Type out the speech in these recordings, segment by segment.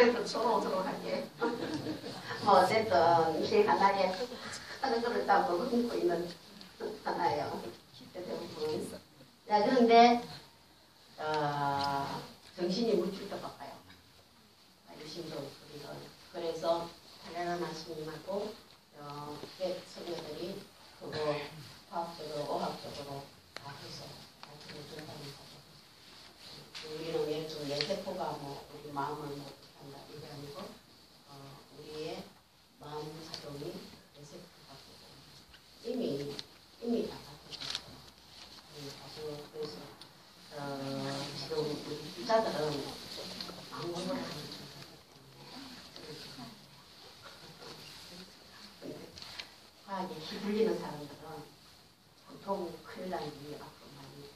그래도 돌아오도록 할게. 뭐 어쨌든 이 하나에 하는 거를 다 머금고 있는 하나예요. 대부분. 자, 그런데 정신이 묻힐 것 같아요. 유심도 우리가. 그래서 달려나 스님하고 선녀들이 그거 과학적으로 어학적으로 다 해서 준다면서 우리는 예를 들면 뇌세포가 뭐 우리 마음을 뭐 한다 이게 아니고 우리의 마음 작용이 뇌세포가 이미 다 바뀌었어요. 그래서 지금 우리 기자들은 마음 공부를 하는 과학에 휘둘리는 사람들은 보통 큰일 나는 일이 앞으로 많이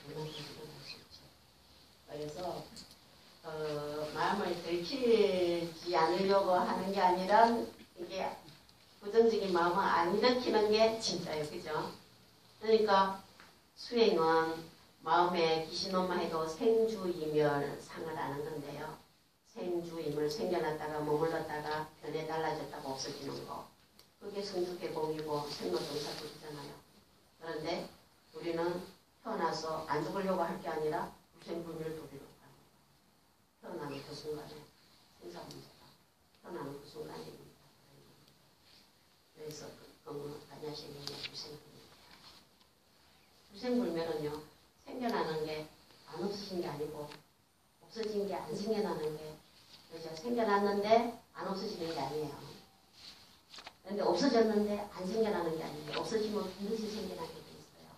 일어날 수 있죠. 그래서 마음을 들키지 않으려고 하는 게 아니라 이게 부정적인 마음을 안 일으키는 게 진짜예요. 그죠? 그러니까 수행은 마음에 귀신놈만 해도 생주이멸 상을 아는 건데요. 생주임을 생겨났다가 머물렀다가 변해 달라졌다가 없어지는 거. 그게 성주개봉이고 생로동사급이잖아요. 그런데 우리는 태어나서 안 죽으려고 할 게 아니라 불생불멸 도리로 가는 거예요. 태어나는 그 순간에 생사문제가 태어나는 그 순간입니다. 그래서 안야시님의 불생불멸. 불생불멸은요. 생겨나는 게 안 없어진 게 아니고 없어진 게 안 생겨나는 게 그죠? 생겨났는데 안 없어지는 게 아니에요. 그런데 없어졌는데 안 생겨나는 게 아니에요. 없어지면 반드시 생겨나게 돼 있어요.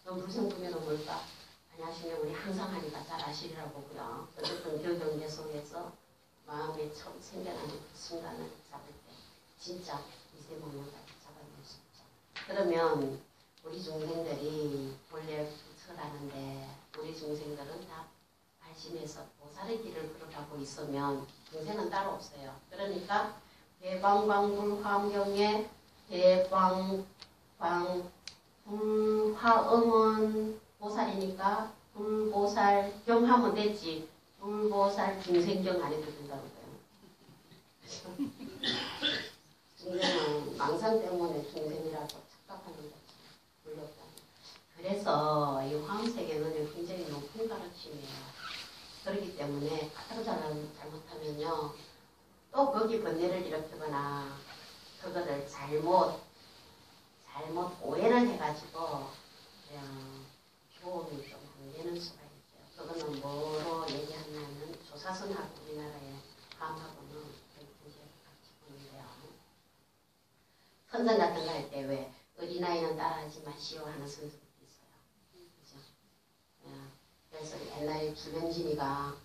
그럼 불생불멸은 뭘까? 안녕하시면 우리 항상 하니까 잘 아시리라고 보고요. 어쨌든 교경계 속에서 마음에 처음 생겨나는 그 순간을 잡을 때 진짜 이세모명까지 잡아낼 수 있죠. 그러면 우리 중생들이 본래 부처라는데 우리 중생들은 다 발심해서 보살의 길을 걸어가고 있으면 중생은 따로 없어요. 그러니까 대방광불화엄경에 대방광불화엄은 보살이니까 불보살경 하면 되지. 불보살 중생경 안 해도 된다고 해요. 중생은 망상 때문에 중생이라고 착각하는 거죠. 불렸다. 그래서 이 화엄세계는 굉장히 높은 가르침이에요. 그렇기 때문에 가타로 잘못하면요. 또 거기 번뇌를 일으키거나 그거를 잘못 오해를 해가지고 그냥 교험이 좀 안 되는 수가 있죠. 그거는 뭐로 얘기하냐면 조사선하고 우리나라의 화엄하고는 굉장히 같이 보는데요. 선전 같은 거 할 때 왜 어린아이는 따라하지 마시오 하는 선생도 있어요. 그죠? 그래서 옛날에 김현진이가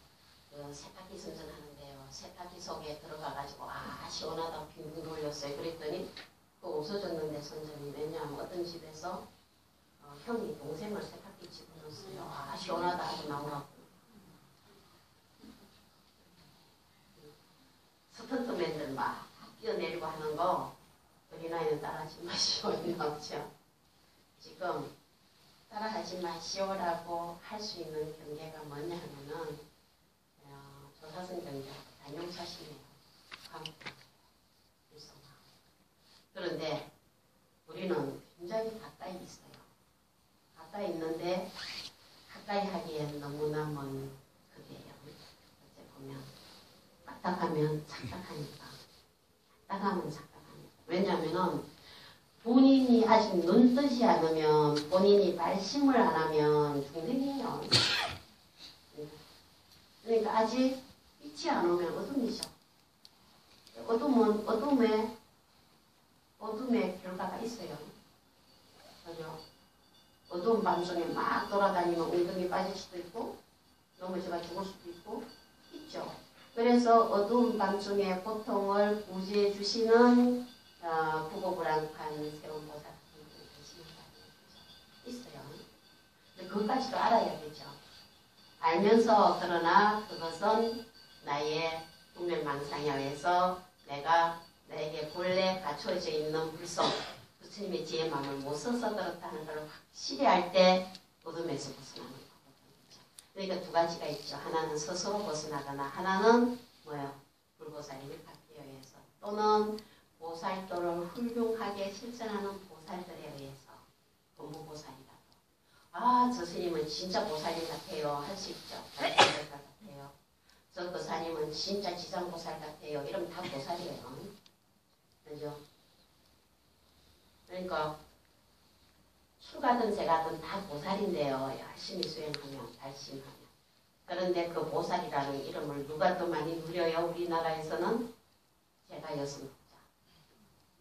그 세탁기 선전하는데요. 세탁기 속에 들어가가지고 시원하다고 빙빙 돌렸어요. 그랬더니 그 없어졌는데 선전이. 왜냐하면 어떤 집에서 형이 동생을 세탁기 집어넣었어요. 시원하다 하고 나오라고. 스턴트맨들 막 뛰어내리고 하는 거 어린아이는 따라하지 마시오 나오죠. 지금 따라하지 마시오라고 할 수 있는 경계가 뭐냐 하면은 조사선 경계, 단용사심이에요. 그런데 우리는 굉장히 가까이 있어요. 가까이 있는데 가까이 하기엔 너무나 먼 그게요. 어째 보면 딱딱하면 착각하니까. 딱딱하면 착각하니까. 왜냐하면은 본인이 아직 눈 뜨지 않으면 본인이 발심을 안 하면 중생이에요. 그러니까 아직 빛이 안 오면 어둠이죠. 어둠은 어둠의 결과가 있어요. 그죠? 어두운 밤중에 막 돌아다니면 엉덩이 빠질 수도 있고 넘어져가 죽을 수도 있고 있죠. 그래서 어두운 밤중에 고통을 구제해 주시는 부고불안판 세운보살 같은 분이 계시는 거 있어요. 근데 그것까지도 알아야 되죠. 알면서 그러나 그것은 나의 분별망상에 의해서 내가 나에게 본래 갖춰져 있는 불성, 부처님의 지혜 마음을 못 써서 그렇다는 걸 확실히 알 때 어둠에서 벗어나는 거거든요. 그러니까 두 가지가 있죠. 하나는 스스로 벗어나거나 하나는 뭐요? 불보살이 밀착되어 의해서 또는 보살도를 훌륭하게 실천하는 보살들에 의해서 본보살이라도 아, 저 스님은 진짜 보살님 같아요. 할 수 있죠. 보살 같아요. 저 보살님은 진짜 지장보살 같아요. 이러면 다 보살이에요. 그죠? 그러니까 출가든 제가든 다 보살인데요. 열심히 수행하면, 발심하면. 그런데 그 보살이라는 이름을 누가 또 많이 누려요? 우리나라에서는 제가 여성부자.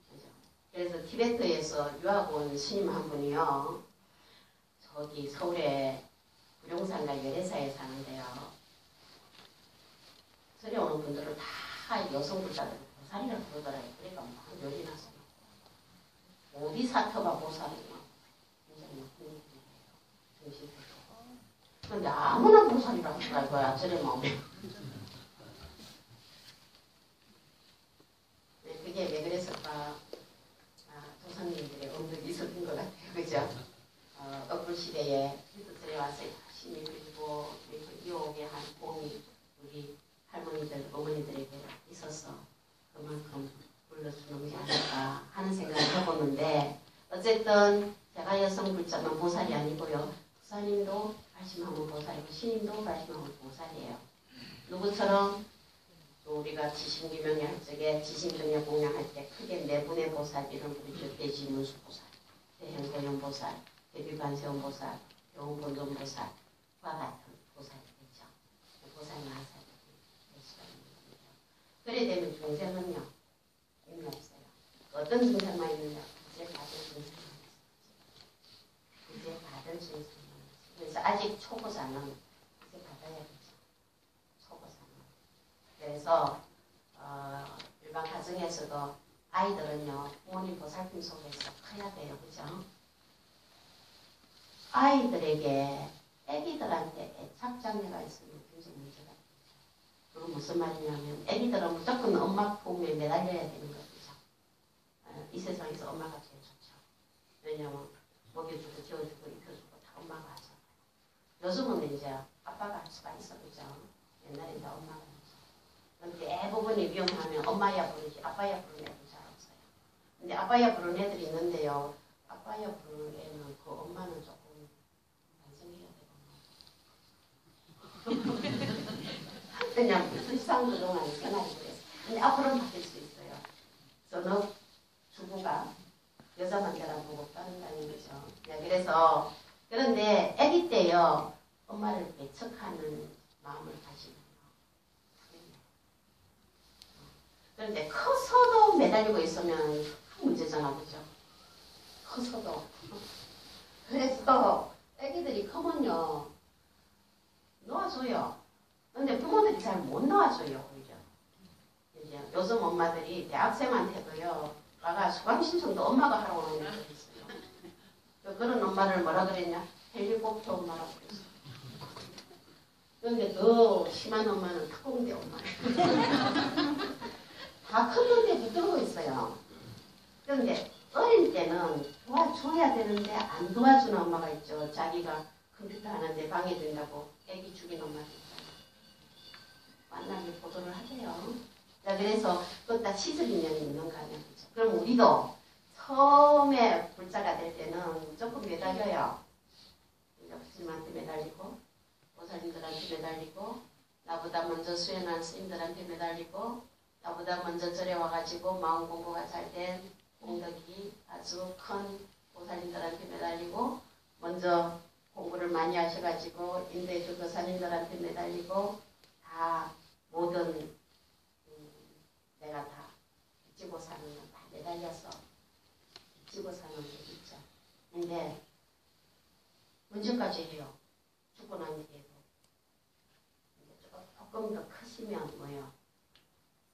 그죠? 그래서 티베트에서 유학 온 스님 한 분이요. 저기 서울에 부룡산가 열애사에 사는데요. 서울에 오는 분들은 다 여성부자들 보살이라고 그러더라고요. 그러니까 막 열이 나서 어디 사터가 보살이냐. 근데 아무나 보살이라고 할 거야. 저래 마음에. 네, 그게 왜 그랬을까? 조상님들의 언덕이 있었던 것 같아요. 그죠? 어플 시대에 히트들에 와서 열심히 그리고 이옥에 한 공이 우리 할머니들, 어머니들에게 있어서 그만큼 불러주는 게 아닐까 하는 생각을 해보는데 어쨌든 제가 여성 불자만 보살이 아니고요. 부사님도 발심하면 보살이고 신임도 발심하면 보살이에요. 누구처럼 우리가 지신기명에 할 적에 지신경에 공양할 때 크게 네 분의 보살 이름 부르죠. 대지문수보살, 대행고연보살, 대비반세원보살, 병본존보살과 같은 보살이 되죠. 보살 만살이 될 수가 있는 거죠. 그래 되면 중생은요. 의미 없어요. 어떤 중생만 있느냐. 이제 받을 중생만 있어요. 이제 받을 중생만 있어요. 그래서 아직 초보자는 이제 받아야 되죠. 초보자는. 그래서 일반 가정에서도 아이들은요. 부모님 보살핌 속에서 커야 돼요. 그죠? 아이들에게 애기들한테 애착장애가 있으면 굉장히 문제가 되죠. 그건 무슨 말이냐면 애기들은 무조건 엄마 품에 매달려야 되는 거죠. 이 세상에서 엄마가 제일 좋죠. 왜냐면 먹여주고 재워주고 입혀주고 다 엄마가 하잖아요. 요즘은 이제 아빠가 할 수가 있어. 그죠? 옛날에 이제 엄마가 했죠. 그런데 대부분이 위험하면 엄마야 부르지 아빠야 부르는 애들 잘 없어요. 근데 아빠야 부르는 애들이 있는데요. 아빠야 부르는 애는 그 엄마는 조금 반성해야 되거든요. 그냥 일상 그동안 생활이 그래서. 근데 앞으로는 바뀔 수 있어요. 저는 주부가 여자만 되라보고 따른다는 거죠. 네, 그래서 그런데 아기 때요. 엄마를 배척하는 마음을 가지면요. 그런데 커서도 매달리고 있으면 큰 문제잖아. 그죠? 커서도. 그래서 아기들이 크면요. 놓아줘요. 근데 부모들이 잘 못 놓아줘요. 그죠? 이제 요즘 엄마들이 대학생한테도요. 아가 수강 신청도 엄마가 하라고 하는 애들이 있어요. 그런 엄마를 뭐라 그랬냐? 헬리콥터 엄마라고 그랬어요. 그런데 더 심한 엄마는 특공대 엄마예요. 다 컸는데 붙들고 있어요. 그런데 어릴 때는 도와줘야 되는데 안 도와주는 엄마가 있죠. 자기가 컴퓨터 하는데 방해된다고 애기 죽인 엄마도 있어요. 만나면 보도를 하세요. 자, 그래서 또 다 시절 인연이 있는 거 아니에요. 그럼 우리도 처음에 불자가 될 때는 조금 매달려요. 스님한테 매달리고 보살님들한테 매달리고 나보다 먼저 수행한 스님들한테 매달리고 나보다 먼저 절에 와가지고 마음 공부가 잘 된 공덕이 아주 큰 보살님들한테 매달리고 먼저 공부를 많이 하셔가지고 인도해줄 보살님들한테 매달리고 다 모든 내가 다 빚지고 사는 건 다 매달려서 빚지고 사는 게 있죠. 근데 언제까지 해요? 죽고 난 뒤에도. 조금 더 크시면 뭐예요?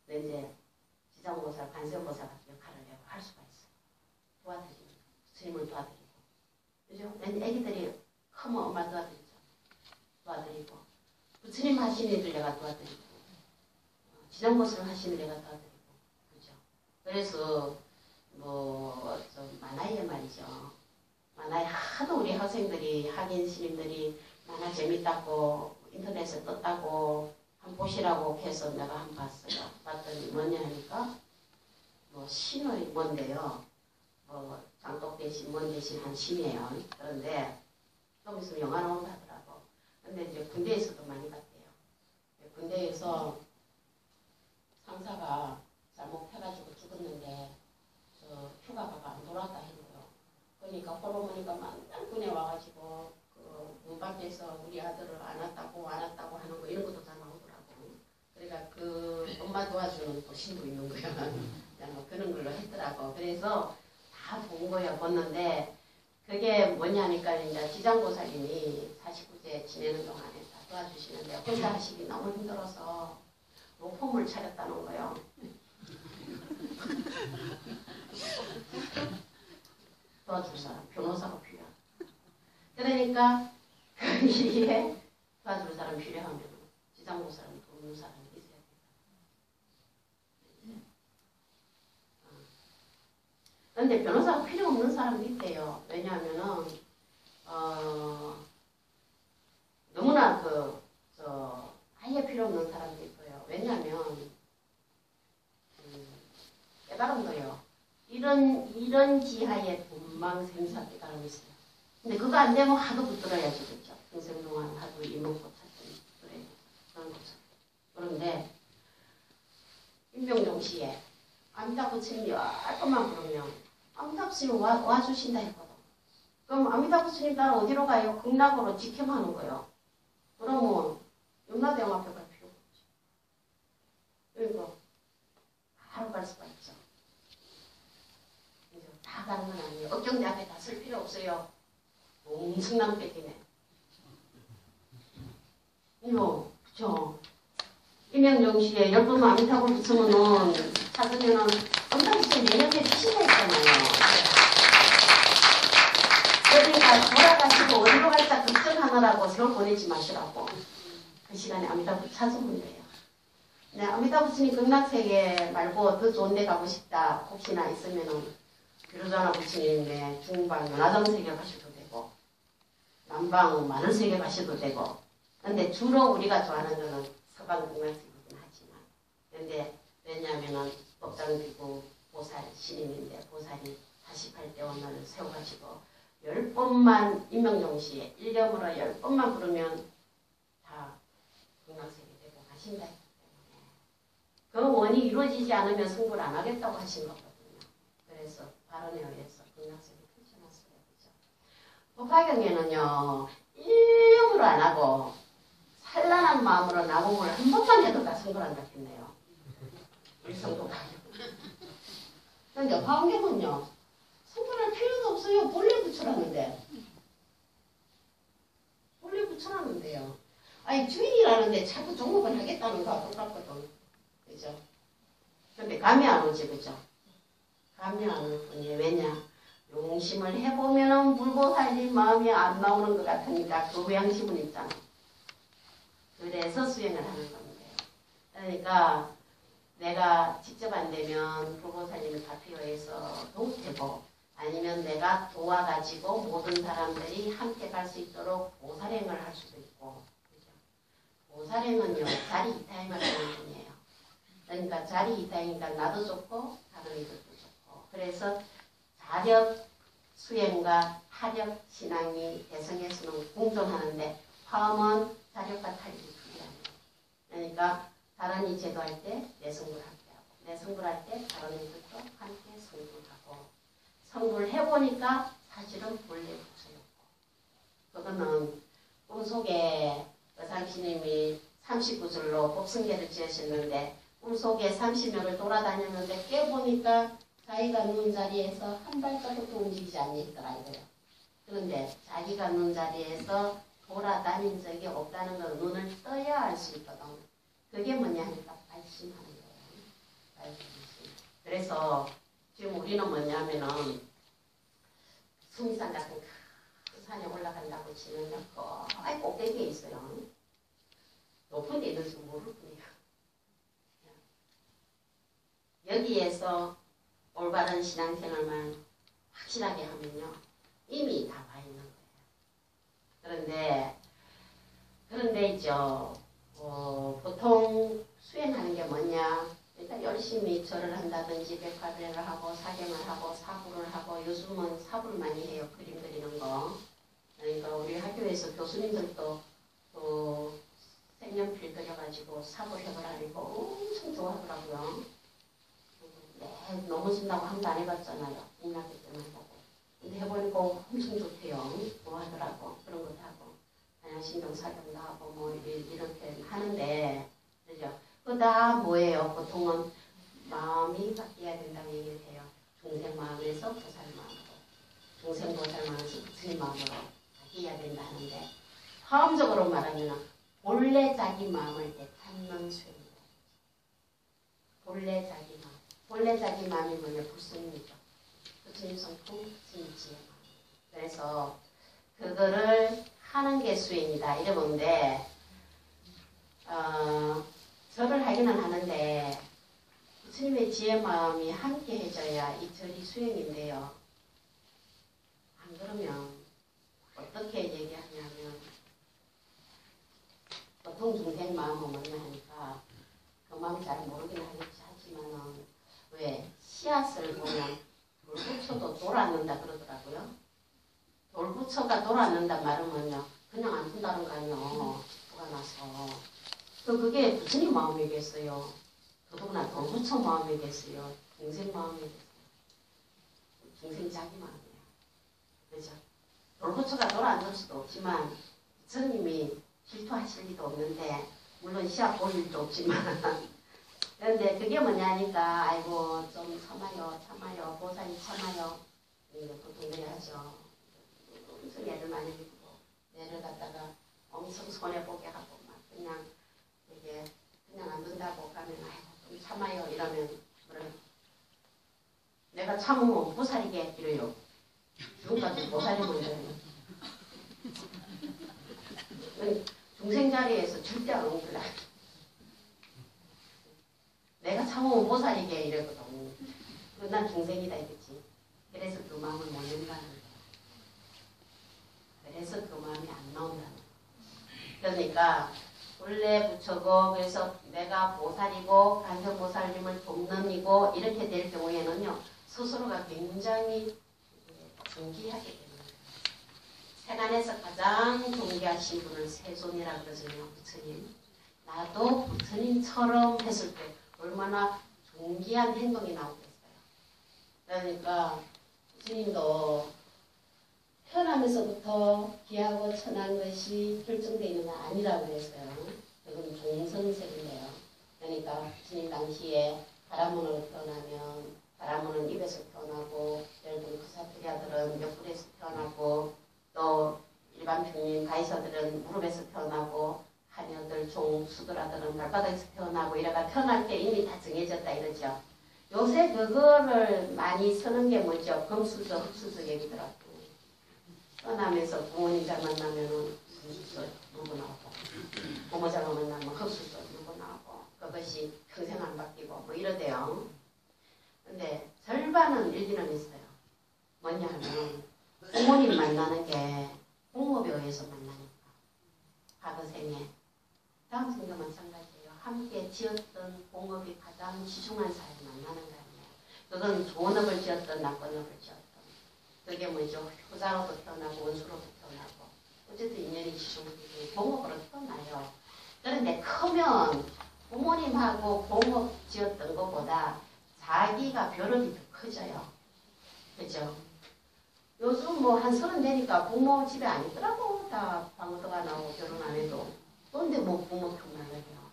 이제 지장보살, 관세음보살 같은 역할을 내가 할 수가 있어요. 도와드리고, 스님을 도와드리고. 그죠? 왠지 애기들이 크면 엄마 도와드리죠. 도와드리고. 부처님 하시는 일을 내가 도와드리고. 지장보살 하시는 내가 도와드리고. 그죠? 그래서, 좀 만화에 말이죠. 만화에 하도 우리 학생들이, 학인 스님들이 만화 재밌다고 인터넷에 떴다고 한 보시라고 해서 내가 한 봤어요. 봤더니 뭐냐 하니까 뭐 신의 뭔데요. 뭐 장독 대신 뭔 대신 한 신이에요. 그런데 좀 있으면 영화 나온다더라고. 근데 이제 군대에서도 많이 봤대요. 군대에서 상사가 잘못해가지고 죽었는데 휴가가 안 돌아왔다 했고요. 그러니까 호르몬이가 만날 군에 와가지고 문 밖에서 우리 아들을 안 왔다고 하는 거 이런 것도 다 나오더라고. 그러니까 그 엄마 도와주는 또 신도 있는 거야. 뭐 그런 걸로 했더라고. 그래서 다 본 거야. 봤는데 그게 뭐냐니까 이제 지장보살님이 49세 지내는 동안에 다 도와주시는데 혼자 하시기 너무 힘들어서 로펌을 차렸다는 거예요. 도와줄 사람, 변호사가 필요하다. 그러니까 거기에 도와줄 사람 필요하면 지장보살은 도우는 사람이 있어야 된다. 그런데 변호사가 필요 없는 사람도 있대요. 왜냐하면은 너무나 아예 필요 없는 사람도 있고요. 왜냐하면 깨달음도요. 이런 지하에 본망생사 깨달음이 있어요. 근데 그거 안 되면 하도 붙들어야지, 그렇죠? 평생 동안 하도 이목고 찾던 그래 그런 거죠. 그런데 임명종시에 아미타 부처님이 얼마만 부르면 아미타 부처님 와주신다 했거든. 그럼 아미타 부처님 따라 어디로 가요? 극락으로 직행하는 거예요. 그러면 용라대왕 앞에 갈 필요가 없죠. 그러니까 바로 갈 수가 있죠. 다 가는 건 아니에요. 억경대 앞에 다 쓸 필요 없어요. 엄청난 뺏기네. 이거, 그쵸. 임명종시에 10번 아미타불 붙으면은, 찾으면은, 엄청나게 내년에 피신다 했잖아요. 그러니까 돌아가시고 어디로 갈까 걱정하느라고 세월 보내지 마시라고. 그 시간에 아미타불 찾으면 돼요. 네, 아미타불스님 극락세계 말고 더 좋은 데 가고 싶다. 혹시나 있으면은, 비로자나 부처님의 중방 연화정 세계 가셔도 되고 남방 많은 세계 가셔도 되고 근데 주로 우리가 좋아하는 거는 서방 극락세계이긴 하지만 근데 왜냐하면은 법당비구 보살 신임인데 보살이 48대 원만을 세워가지고 10번만 임명종시에 1년으로 10번만 부르면 다 극락세계 되고 가신다 했기 때문에 그 원이 이루어지지 않으면 승부를 안 하겠다고 하신 거거든요. 그래서 발언에 의해서 극락세계 펼쳐놨어요. 그죠? 법화경에는요, 일념으로 안 하고, 산란한 마음으로 나무를 한 번만 해도 다 성불한다 했네요. 우리 성도가. 그런데 화엄경은요, 성불할 필요도 없어요. 본래 붙여놨는데. 본래 붙여놨는데요. 아니, 주인이라는데 자꾸 종목을 하겠다는 거하고 똑같거든. 그죠? 근데 감이 안 오지, 그죠? 감이 안 올 뿐이에요. 왜냐? 용심을 해보면은 물고 살린 마음이 안 나오는 것 같으니까 그 양심은 있잖아. 그래서 수행을 하는 겁니다. 그러니까 내가 직접 안 되면 불보살님이 다 필요해서 도우되고 아니면 내가 도와가지고 모든 사람들이 함께 갈 수 있도록 보살행을 할 수도 있고 그죠? 보살행은요. 자리 이타행을 하는 분이에요. 그러니까 자리 이타행이니까 나도 좋고 다른 이들도 좋고 그래서 자력 수행과 타력 신앙이 대성에서는 공존하는데 화엄은 자력과 타력이 중요합니다. 그러니까 다른 이 제도할 때 내성불 함께 하고 내성불할 때 다른 이들도 함께 성불하고 성불을 해보니까 사실은 본래 부처였고 그거는 꿈속에 의상스님이 39절로 법승계를 지으셨는데 꿈속에 30년을 돌아다녔는데 깨보니까 자기가 누운 자리에서 한 발자국도 움직이지 않더라 이거예요. 그런데 자기가 누운 자리에서 돌아다닌 적이 없다는 걸 눈을 떠야 알 수 있거든. 그게 뭐냐 하니까 발심하는 거예요. 발심. 그래서 지금 우리는 뭐냐면은 수미산 같은 큰 산에 올라간다고 치면 거의 꼭대기에 있어요. 높은 데 있는지 모를 뿐이야. 여기에서 올바른 신앙생활만 확실하게 하면요. 이미 다 가 있는 거예요. 그런데 그죠. 보통 수행하는 게 뭐냐. 일단 열심히 절을 한다든지 백화배를 하고 사경을 하고 사부를 하고 요즘은 사부를 많이 해요. 그림 그리는 거. 그러니까 우리 학교에서 교수님들도 색연필 그려가지고 사부해을 하니까 엄청 좋아하더라고요. 네, 너무 신나고 한 번도 안 해봤잖아요. 국민학교 때만 보고. 근데 해보니까 엄청 좋대요. 좋아하더라고. 그런 것도 하고. 신경 사경도 하고 뭐 이렇게 하는데 그죠? 그다 뭐예요? 보통은 마음이 바뀌어야 된다고 얘기를 해요. 중생 마음에서 보살 마음으로, 중생 보살 마음에서 부처님 마음으로 바뀌어야 된다 하는데 화음적으로 말하면 본래 자기 마음을 되찾는 수행이다. 본래 자기 마음. 본래 자기 마음이 뭐냐? 부처님이죠. 부처님 성품, 부처님 지혜 마음. 그래서 그거를 하는 게 수행이다. 이래본데 절을 하기는 하는데 부처님의 지혜 마음이 함께 해줘야 이 절이 수행인데요. 안 그러면 어떻게 얘기하냐면 보통 중생 마음은 뭐냐 하니까 그 마음이 잘 모르긴 하지만은 왜 씨앗을 보면 돌부처도 돌아앉는다 그러더라고요. 돌부처가 돌아앉는단 말은 뭐냐 그냥 안 둔다는 거 아니요. 부가 나서 그게 부처님 마음이겠어요. 더더구나 돌부처 마음이겠어요. 중생 마음이겠어요. 중생 자기 마음이에요. 그죠? 돌부처가 돌아앉을 수도 없지만 부처님이 질투하실 리도 없는데 물론 시합 볼 일도 없지만 그런데 그게 뭐냐니까 아이고 좀 참아요 보살이 참아요 보통 그래야죠. 엄청 애를 많이 믿고 애를 갖다가 엄청 손해보게 하고 막 그냥 이게 그냥 안 된다고 가면 아이고 좀 참아요 이러면 그래 내가 참으면 보살이게 이래요. 지금까지 보살이면 돼요. 중생 자리에서 절대 안 오더라. 내가 참으면 보살이게 이러거든. 난 중생이다 이거지. 그래서 그 마음을 못 낸다는 거야. 그래서 그 마음이 안 나온다는 거야. 그러니까 본래 부처고 그래서 내가 보살이고 간성보살님을 돕는 이고 이렇게 될 경우에는요. 스스로가 굉장히 존귀하게 되는 거예요. 세간에서 가장 존귀하신 분을 세존이라고 그러잖아요. 부처님. 나도 부처님처럼 했을 때 얼마나 존귀한 행동이 나오겠어요. 그러니까 부처님도 태어나면서부터 귀하고 천한 것이 결정되어 있는 건 아니라고 그랬어요. 그건 종성색인데요. 그러니까 부처님 당시에 바라문으로 태어나면 바라문은 입에서 태어나고 여러분 크사트리아들은 옆구리에서 태어나고 또 일반 평민 가이사들은 무릎에서 태어나고 하녀들 종 수도라들은 발바닥에서 태어나고 이래가 태어날 때 이미 다 정해졌다 이러죠. 요새 그거를 많이 쓰는 게 뭐죠? 금수저, 흑수저 얘기더라고. 떠나면서 부모님 잘 만나면은 금수저 누구 나오고 부모 잘 만나면 흑수저 누구 나오고 그것이 평생 안 바뀌고 뭐 이러대요. 근데 절반은 일리는 있어요. 뭐냐 하면 부모님 만나는 게 공업에 의해서 만나니까 과거 생에 다음 생도 마찬가지예요. 함께 지었던 공업이 가장 지중한 사람이 만나는 거 아니에요. 그건 좋은 업을 지었던 나쁜 업을 지었던 그게 뭐죠? 효자로도 태어나고 원수로도 태어나고 어쨌든 인연이 지중하기 공업으로 태어나요. 그런데 크면 부모님하고 공업 지었던 것보다 자기가 벼룩이 더 커져요. 그죠? 요즘 뭐 한 30 되니까 부모 집에 안 있더라고. 다 방도가 나오고 결혼 안 해도. 그런데 뭐 부모 틈만 해요.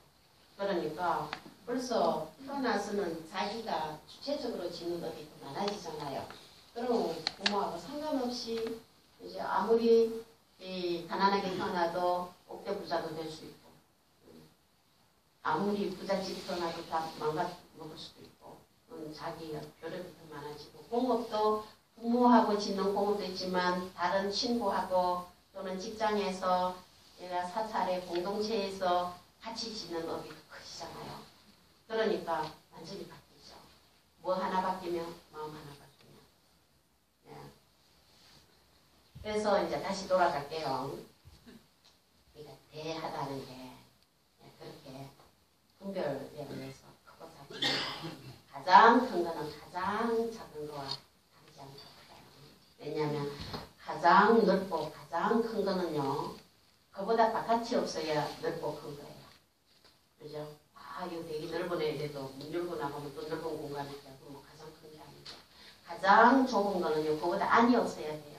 그러니까 벌써 태어나서는 자기가 주체적으로 짓는 것이 더 많아지잖아요. 그럼 부모하고 상관없이 이제 아무리 가난하게 태어나도 억대 부자도 될 수 있고 아무리 부잣집 태어나도 다 망가 먹을 수도 있고 자기가 벼룩이 더 많아지고 공업도 부모하고 짓는 공업도 있지만 다른 친구하고 또는 직장에서 얘가 사찰의 공동체에서 같이 짓는 업이 크시잖아요. 그러니까 완전히 바뀌죠. 뭐 하나 바뀌면 마음 하나 바뀌면. 네. 그래서 이제 다시 돌아갈게요. 그러니까 대하다는 게 그렇게 분별에 의해서 크고 작은 가장 큰 거는 가장 작은 거와 다르지 않다고 봐요. 왜냐하면 가장 넓고 가장 큰 거는요. 그보다 바깥이 없어야 넓고 큰 거예요. 그죠? 아, 이거 되게 넓은 애래도 문 열고 나가면 또 넓은 공간이 있다고 뭐 가장 큰 게 아니죠. 가장 좁은 거는요. 그보다 안이 없어야 돼요.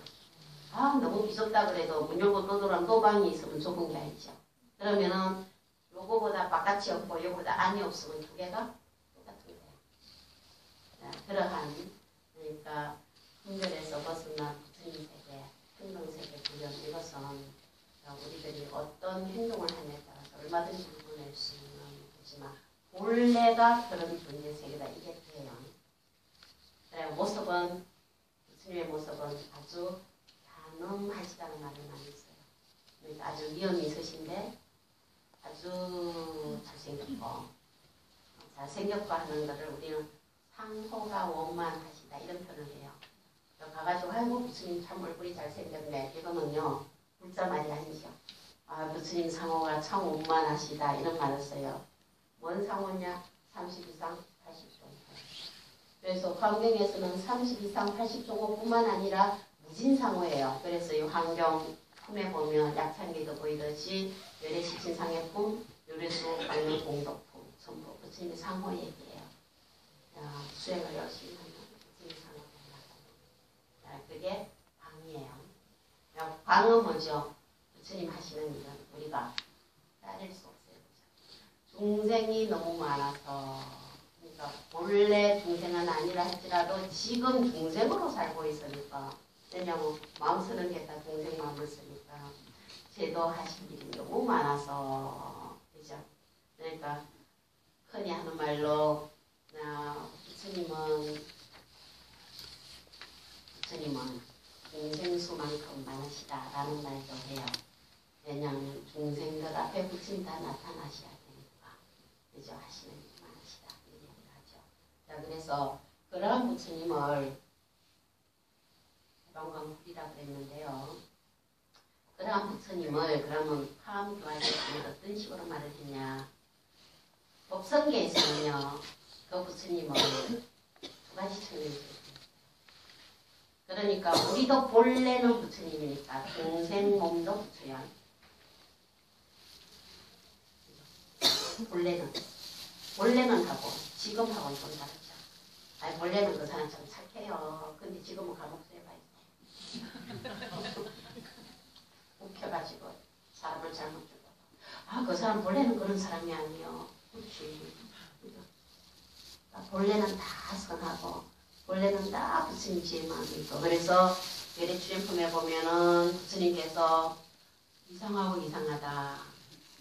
아, 너무 비좁다 그래도 문 열고 또 들어가면 또 방이 있으면 좁은 게 아니죠. 그러면은 요거보다 바깥이 없고 요거보다 안이 없으면 두 개가 똑같은 거예요. 자, 그러한 그러니까 분별에서 벗어난 부처님 세계, 행동세계 구현 이것은 우리들이 어떤 행동을 하냐에 따라서 얼마든지 구분할 수 있는 거지만 본래가 그런 존재 세계다 이게 돼요. 그래 모습은 부처님의 모습은 아주 단엄하시다는 말을 많이 써요. 그러니까 아주 위엄이 있으신데 아주 잘생겼고 하는 것을 우리는 상호가 원만하시다 이런 표현을 해요. 가가지고 아이고 부처님 참 얼굴이 잘생겼네 이거는요 물자 말이 아니죠. 아 부처님 상호가 참 원만하시다 이런 말을 써요. 뭔 상호냐? 30 이상 80종호. 그래서 환경에서는 30 이상 80종호뿐만 아니라 무진상호예요. 그래서 이 환경 품에 보면 약창기도 보이듯이 열애시친상의 품, 요래수, 광명, 공덕품 전부 부처님의 상호 얘기예요. 수행을 열심히 하면 부처님 상호가 그게 광이에요. 광은 뭐죠? 부처님 하시는 일은 우리가 따를 수 없어요. 중생이 너무 많아서 그러니까 본래 중생은 아니라 할지라도 지금 중생으로 살고 있으니까 왜냐면 마음 쓰는 게 다 중생 마음을 쓰니까 제도 하실 일이 너무 많아서 그죠? 그러니까 흔히 하는 말로 부처님은 중생수만큼 많으시다라는 말도 해요. 왜냐하면 중생들 앞에 부처님 다 나타나셔야 되니까 그죠? 하시는 일이 많으시다 이런 얘기를 하죠. 자 그래서 그러한 부처님을 해방광불이라 그랬는데요. 그러한 부처님을 그러면 화엄교화에서는 어떤 식으로 말을 했냐. 법성계에서는요. 그 부처님을 두 가지 측면이 있어요. 그러니까 우리도 본래는 부처님이니까 중생 몸도 부처야. 본래는 하고 지금하고는 좀 다르죠. 아니 본래는 그 사람 참 착해요. 근데 지금은 감옥수에 가 있어. 웃겨가지고 사람을 잘못 죽여. 아 그 사람 본래는 그런 사람이 아니에요. 그렇지. 본래는 다 선하고 본래는 다 부처님 지혜 마음이 있고 그래서 열애추진품에 보면은 부처님께서 이상하고 이상하다.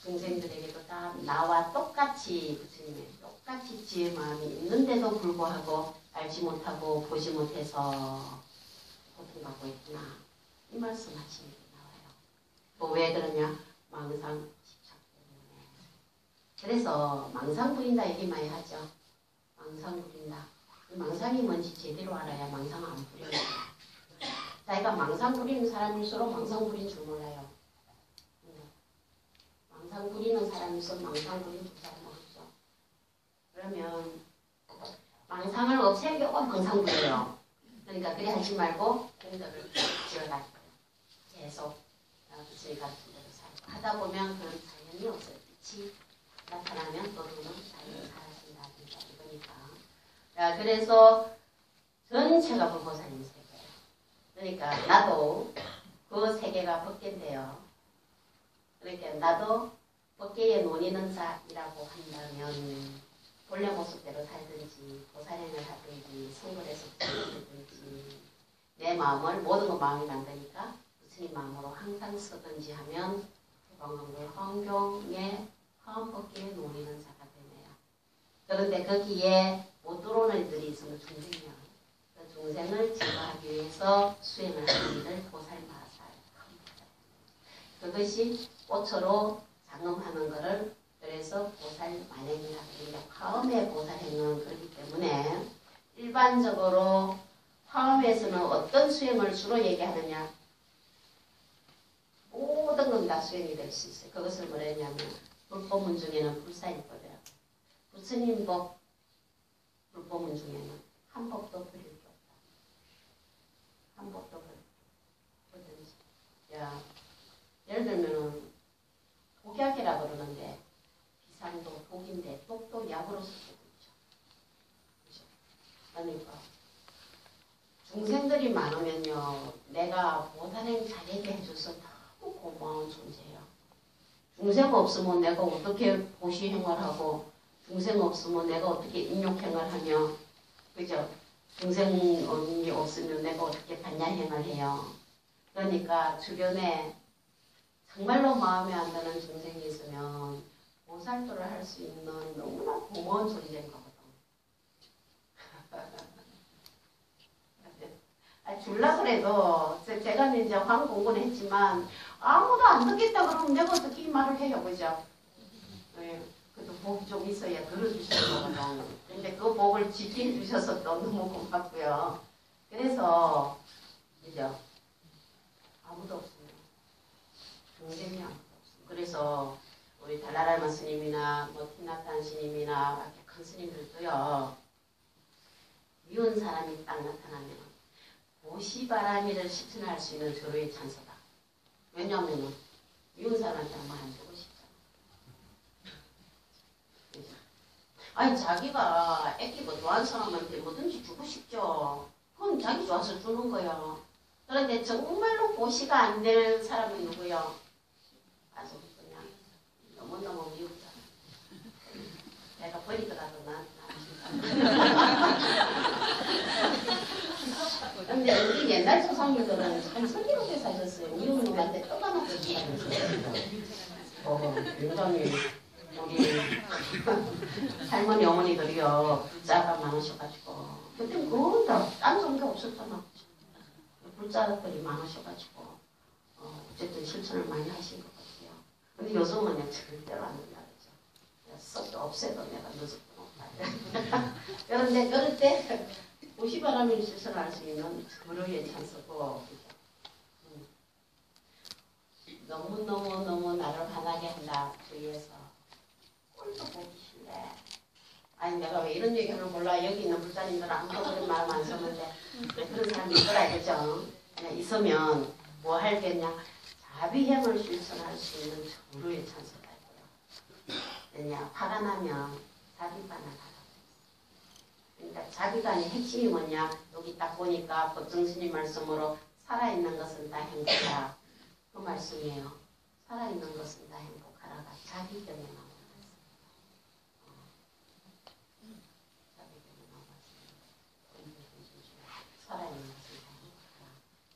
중생들에게도 다 나와 똑같이 부처님의 똑같이 지혜 마음이 있는데도 불구하고 알지 못하고 보지 못해서 고통받고 있구나. 이 말씀 하시는 게 나와요. 또 왜 그러냐? 망상 집착 때문에. 그래서 망상 부린다 얘기 많이 하죠. 망상 부린다. 망상이 뭔지 제대로 알아야 망상 안 부려요. 자기가 망상 부리는 사람일수록 망상 부린 줄 몰라요. 망상 부리는 사람일수록 망상 부린 줄 잘 모르죠. 그러면 망상을 없애려고 망상 부려요. 그러니까 그래 하지 말고 공덕을 지어가지고 계속 부처님 가르친 대로 살고 하다 보면 그런 자연이 없어요. 빛이 나타나면 또 그는 자연이 사라진다. 이거니까. 자, 그래서 전체가 불보살님 세계예요. 그러니까 나도 그 세계가 법계인데요. 그러니까 나도 법계에 논의는 자이라고 한다면 본래 모습대로 살든지 보살행을 하든지 성불에서 살든지 내 마음을 모든 건 마음이 만드니까 부처님 마음으로 항상 쓰든지 하면 해방광불 환경에 화엄법계에 논의는 자가 되네요. 그런데 거기에 못 들어오는 이들이 있으면 중생이요. 그 중생을 제거하기 위해서 수행을 하는 일을 보살마살. 그것이 꽃으로 장엄하는 것을 그래서 보살만행이라고 합니다. 화엄의 보살행은 그렇기 때문에 일반적으로 화엄에서는 어떤 수행을 주로 얘기하느냐. 모든 건 다 수행이 될 수 있어요. 그것을 뭐라 했냐면 불법문 중에는 불사일법이라고. 부처님법 불법문 중에는 한 법도 버릴 게 없다. 한 법도 버릴 게 없다. 야, 예를 들면은 독약이라 그러는데 비상도 독인데 독도 약으로 쓰고 있죠. 그죠? 그러니까 중생들이 많으면요, 내가 보살행 잘하게 해줘서 너무 고마운 존재예요. 중생 없으면 내가 어떻게 보시행을 하고, 중생 없으면 내가 어떻게 인욕행을 하며, 그죠? 중생이 없으면 내가 어떻게 반야행을 해요. 그러니까 주변에 정말로 마음에 안 드는 중생이 있으면 보살도를 할 수 있는 너무나 고마운 존재인 거거든. 줄라 그래도 제가 이제 황공부는 했지만 아무도 안 듣겠다 그러면 내가 어떻게 이 말을 해요, 그죠? 네, 그래도 복이 좀 있어야 들어주시는 거거든. 근데 그 복을 지키해 주셔서 또 너무 고맙고요. 그래서 그죠? 아무도 없어요. 중생이 아무도 없어요. 그래서 우리 달라라마 스님이나 뭐 티나탄 스님이나 이렇게 큰 스님들도요. 미운 사람이 딱 나타나면 보시바라미를 실천할 수 있는 절호의 찬서다. 왜냐하면 미운 사람한테 한번 안 주고 싶잖아. 아니 자기가 애끼고 좋아하는 사람한테 뭐든지 주고 싶죠. 그건 자기 좋아서 주는 거예요. 그런데 정말로 보시가 안 될 사람이 누구요? 아주 그냥 너무너무 미웠잖아. 내가 버리더라도 난 근데 우리 옛날 조상님들은 참 슬기롭게 사셨어요. 미운 놈한테 떠나놓고 사셨어요. 굉장히 우리 할머니 어머니들이요 불자가 많으셔가지고 그때 그건 딴 종교 없었잖아. 불자들이 많으셔가지고 어쨌든 실천을 많이 하신 것 같아요. 근데 요즘은 절대로 안 된다 그러죠. 썩도 없애도 내가 늦었구나. 그런데 그럴 때 보시바람을 실천할 수 있는 절호의 찬스고 너무너무 나를 화나게 한다 주위에서 꼴도 보기 싫네. 아니 내가 왜 이런 얘기하는 몰라. 여기 있는 불자님들은 아무도 그런 마음 안 썼는데 그런 사람이 있더라 그죠. 그냥 있으면 뭐 할겠냐. 자비행을 실천할 수 있는 절호의 찬스가 있고요. 왜냐 화가 나면 자비반을 하라. 그러니까 자비관의 핵심이 뭐냐? 여기 딱 보니까 법정스님 말씀으로 살아있는 것은 다 행복하라. 그 말씀이에요. 살아있는 것은 다 행복하라가 자비경에 나오는 말씀이에요. 자비경에 나오는 말씀이에요. 살아있는 것은 다 행복하라.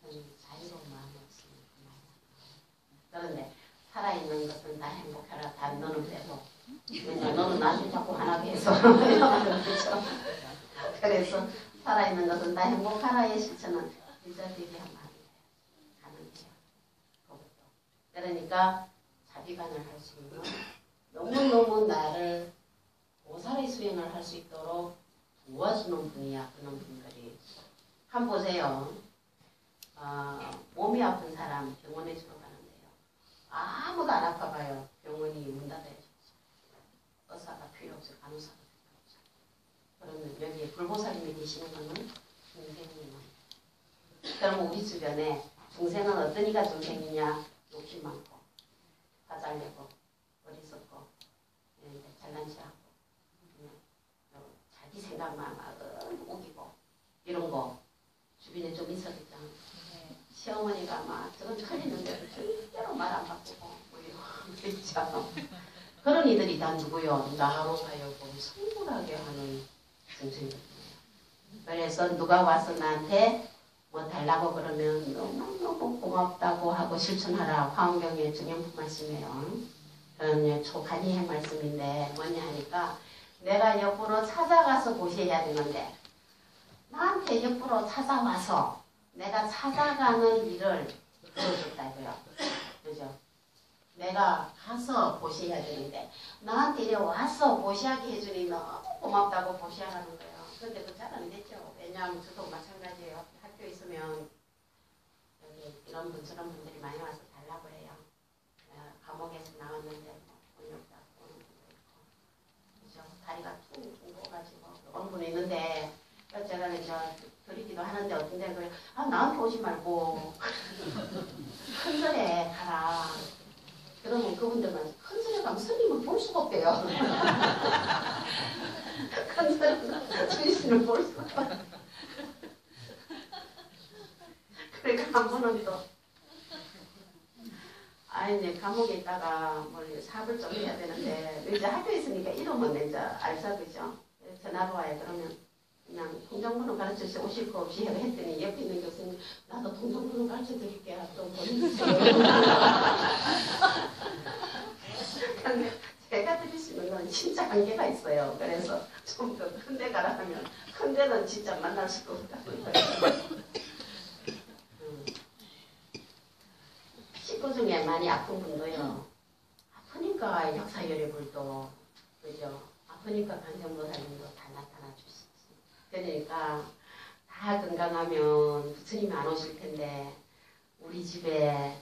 저는 자유로운 마음이 없으면 그 말이 안 나와요. 그런데 살아있는 것은 다 행복하라. 단 너는 빼고. 왜냐 너는 나중에 자꾸 화나게 해서. 그렇죠? 그래서 살아있는 것은 다 행복하라의 실천은 일자리한 말이 가능해요. 그것도. 그러니까 자비관을 할 수 있는 너무너무 나를 보살의 수행을 할 수 있도록 도와주는 분이야. 그런 분들이. 한번 보세요. 몸이 아픈 사람 병원에 주러 가는데요. 아무도 안 아파봐요. 병원이 문 닫아야죠. 의사가 필요 없어요. 간호사가. 그러면 여기에 불보살님이 계시는 거는 중생님은. 그럼 우리 주변에 중생은 어떤 이가 중생이냐? 욕심 많고, 화잘내고, 어리석고, 잘난 체하고, 자기 생각만 막 우기고, 이런 거 주변에 좀 있었겠죠. 시어머니가 막 저건 틀리는데도 절대로 말 안 바꾸고, 뭐 이런 거 있죠. 그런 이들이 다 누구요? 나로 하여금 성불하게 하는 중생들이에요. 그래서 누가 와서 나한테 뭐 달라고 그러면 너무너무 고맙다고 하고 실천하라. 화엄경의 정형품 말씀이에요. 그런 초간이의 말씀인데 뭐냐 하니까 내가 옆으로 찾아가서 보셔야 되는데 나한테 옆으로 찾아와서 내가 찾아가는 일을 들어줬다고요. 그죠? 내가 가서 보셔야 되는데 나한테 이래 와서 보시하게 해주니 너무 고맙다고 보시하라는 거예요. 근데 그 잘 안 됐죠. 왜냐하면 저도 마찬가지예요. 학교에 있으면 여기 이런 분 저런 분들이 많이 와서 달라고 해요. 내가 이제 드리기도 하는데 어떤 데는 그래, 아 나한테 오지 말고 큰절에 가라. 그러면 그분들만 큰절에 가면 스님을 볼 수가 없대요. 큰절에 주의신을 볼 수가 없어. 그러니까 한 번은 또 아니 이제 감옥에 있다가 뭘 사업을 좀 해야 되는데 이제 학교에 있으니까 이름은 이제 알자 그죠? 전화로 와요. 그러면 그냥 통장번호 가르쳐 오실 거 없이 했더니 옆에 있는 교수님 나도 통장번호 가르쳐 드릴게요. 또 보내주세요. 근데 제가 드릴 수 있는 건 진짜 한계가 있어요. 그래서 좀 더 큰 데 가라 하면 큰 데는 진짜 만날 수가 없다고 식구 중에 많이 아픈 분도요. 아프니까 역사열애불도 그죠? 아프니까 관세음보살님도 다 나타나 주시지. 그러니까 다 건강하면 부처님이 안 오실 텐데 우리 집에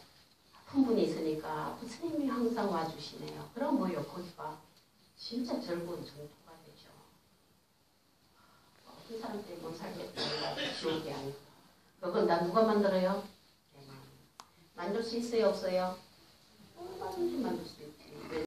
아픈 분이 있으니까 부처님이 항상 와주시네요. 그럼 뭐요? 거기가 진짜 즐거운 정토가 되죠. 어떤 사람들이 못 살겠다. 지옥이 아니고. 그건 나 누가 만들어요? 내 마음. 만들 수 있어요? 없어요? 얼마든지 만들 수 있어요.